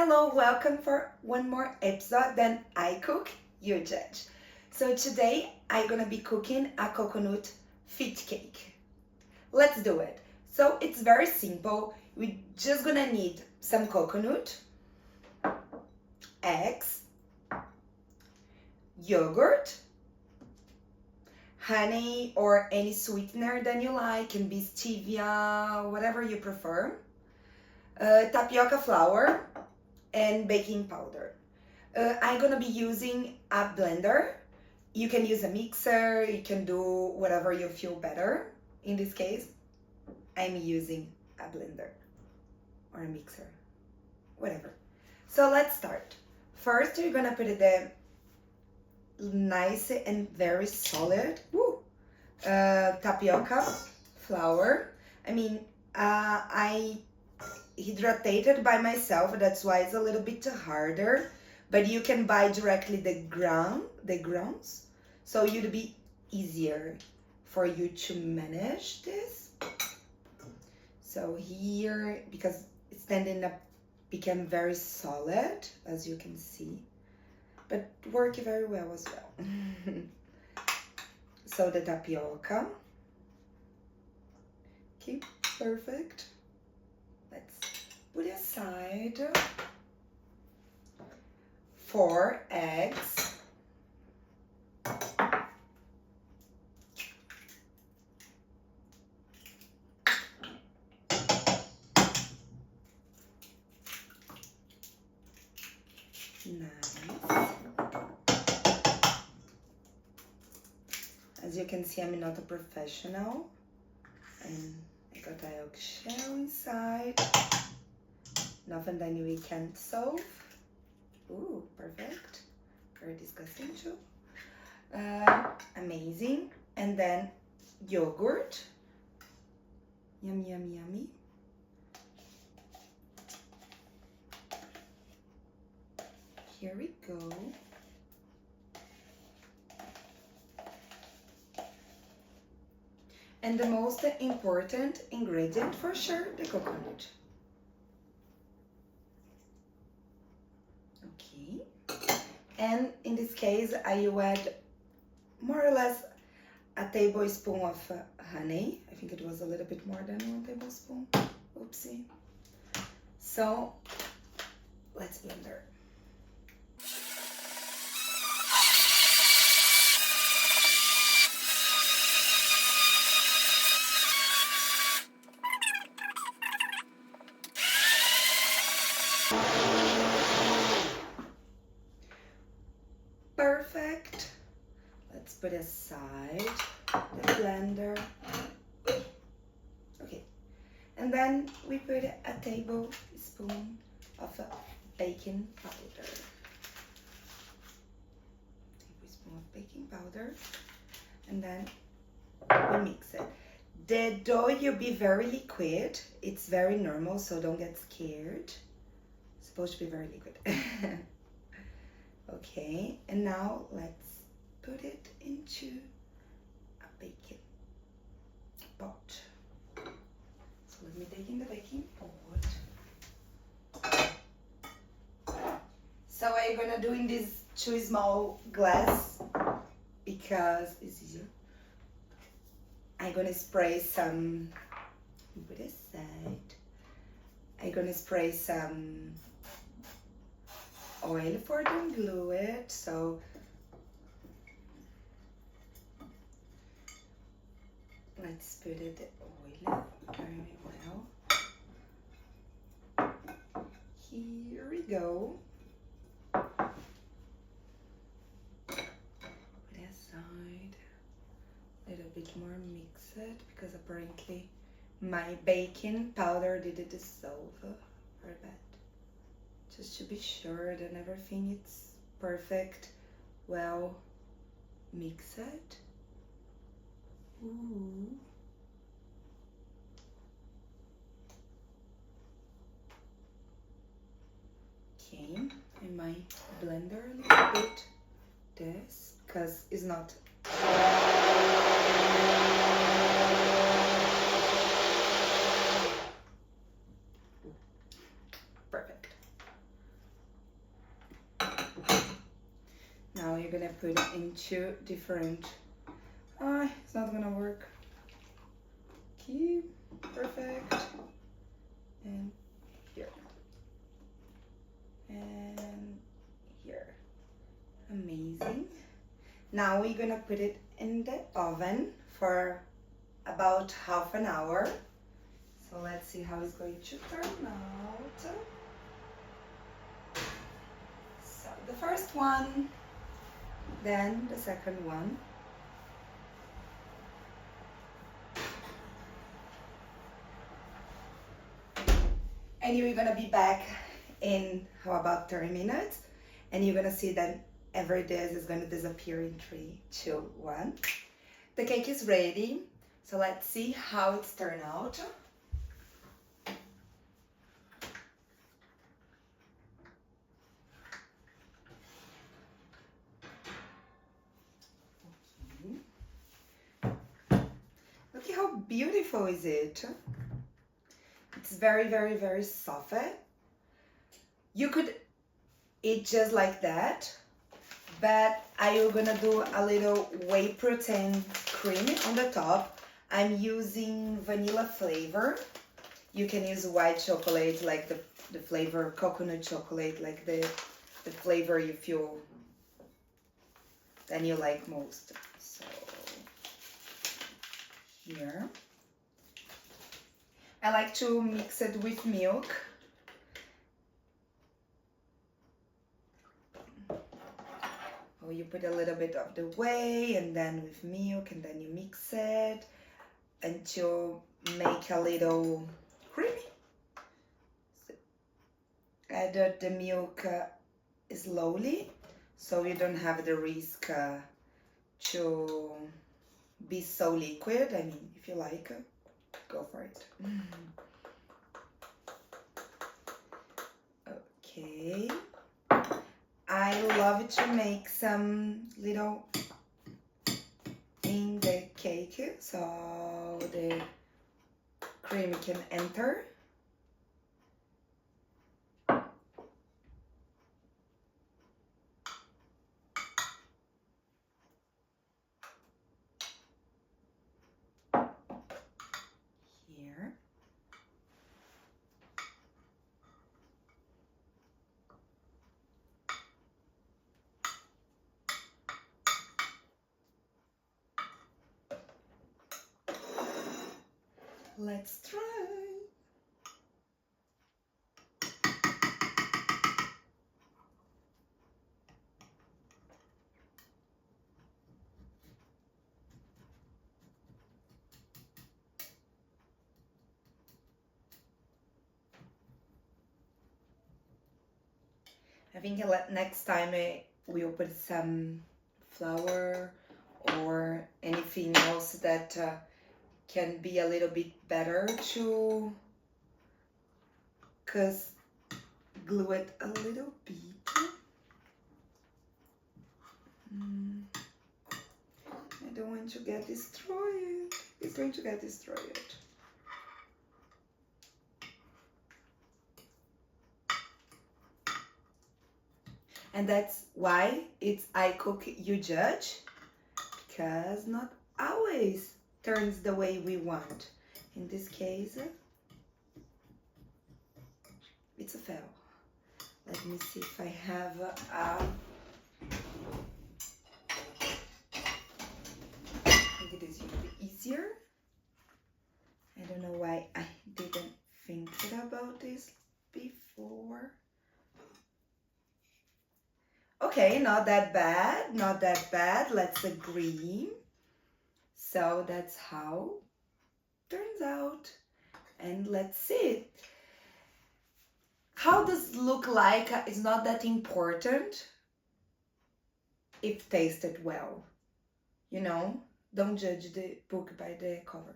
Hello, welcome for one more episode. Then I cook, you judge. So today I'm gonna be cooking a coconut fit cake. Let's do it. So it's very simple. We're just gonna need some coconut, eggs, yogurt, honey or any sweetener that you like, can be stevia, whatever you prefer, tapioca flour, and baking powder. I'm gonna be using a blender. You can use a mixer, you can do whatever you feel better. In this case, I'm using a blender or a mixer, whatever. So let's start. First, you're gonna put the nice and very solid tapioca flour. I hydrated by myself, that's why it's a little bit harder, but you can buy directly the grounds, so it would be easier for you to manage this. So here, because it's ending up become very solid, as you can see, but work very well as well. So the tapioca, okay, perfect. Let's put aside 4 eggs, nice. As you can see, I'm not a professional, and I got a eggshell inside. Nothing that we can't solve. Ooh, perfect. Very disgusting too. Amazing. And then yogurt. Yummy, yummy, yummy. Here we go. And the most important ingredient for sure, the coconut. Okay. And in this case, I will add more or less a tablespoon of honey. I think it was a little bit more than 1 tablespoon. Oopsie. So let's blender. Perfect. Let's put aside the blender. Okay. And then we put a tablespoon of baking powder. Tablespoon of baking powder. And then we mix it. The dough will be very liquid. It's very normal, so don't get scared. It's supposed to be very liquid. Okay, and now let's put it into a baking pot. So let me take in the baking pot. So I'm gonna do in these 2 small glass because it's easier. I'm gonna spray some, put it aside. I'm gonna spray some oil for to glue it. So let's put it the oil very well. Here we go. Put it aside. A little bit more, mix it, because apparently my baking powder didn't dissolve very bad. Just to be sure that everything is perfect. Well, mix it. Ooh. Okay, I might blender a little bit this, because it's not perfect. we're gonna put it in two different. It's not gonna work. Okay, perfect. And here. And here. Amazing. Now we're gonna put it in the oven for about half an hour. So let's see how it's going to turn out. So the first one, then the second one. And you're gonna be back in how about 30 minutes, and you're gonna see that every this is gonna disappear in 3, 2, 1. The cake is ready, so let's see how it's turned out. Look at how beautiful is it. It's very, very, very soft. You could eat just like that, but I'm gonna do a little whey protein cream on the top. I'm using vanilla flavor. You can use white chocolate, like the flavor coconut chocolate, like the flavor you feel that you like most. So here. I like to mix it with milk. Oh, you put a little bit of the whey and then with milk, and then you mix it until make a little creamy. So add the milk slowly, so you don't have the risk to be so liquid. I mean, if you like, go for it. Okay. I love to make some little in the cake so the cream can enter. Here. Let's try. I think next time we'll put some flour or anything else that can be a little bit better to glue it a little bit. I don't want to get destroyed. It's going to get destroyed. And that's why it's I cook, you judge, because not always turns the way we want. In this case, it's a fail. Let me see if I have I think it is easier. I don't know why I didn't think about this before. Okay, not that bad, not that bad. Let's agree. So that's how it turns out. And let's see. How does it look like? It's not that important if tasted well. You know, don't judge the book by the cover.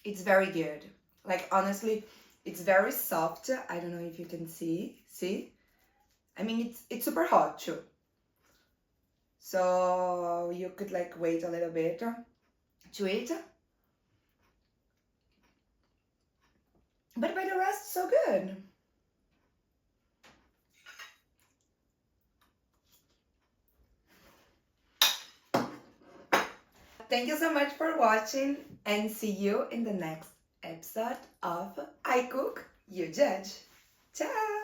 It's very good. Like, honestly, it's very soft. I don't know if you can see. See? I mean, it's super hot too. So you could like wait a little bit to eat. But by the rest, so good. Thank you so much for watching and see you in the next episode of I Cook, You Judge. Ciao!